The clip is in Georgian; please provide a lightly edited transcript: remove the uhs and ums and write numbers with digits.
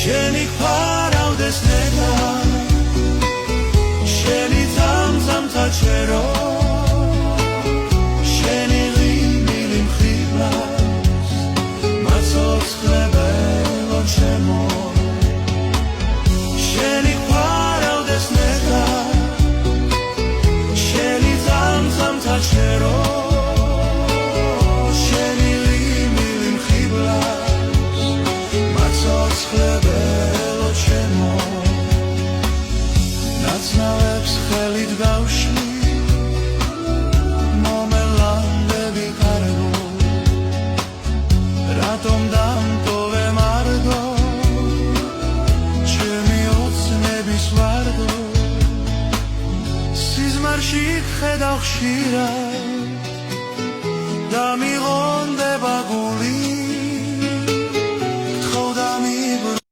შენი ფარავდეს ნედა შენი ძამძამთა ჩერო შენი ღიმილი მხილავს მაცოცხლებელო ჩემო შენი ფარავდეს ნედა შენი ძამძამთა ჩერო შენი ღიმილი მხილავს მაცოცხლებელო ჩემო ნაცნავებს ხელით გავშლი მომელანდები კარგო რატომ დამტოვე მარგო ჩემი ოცნების ვარდო სიზმარში ხედავ ხშირად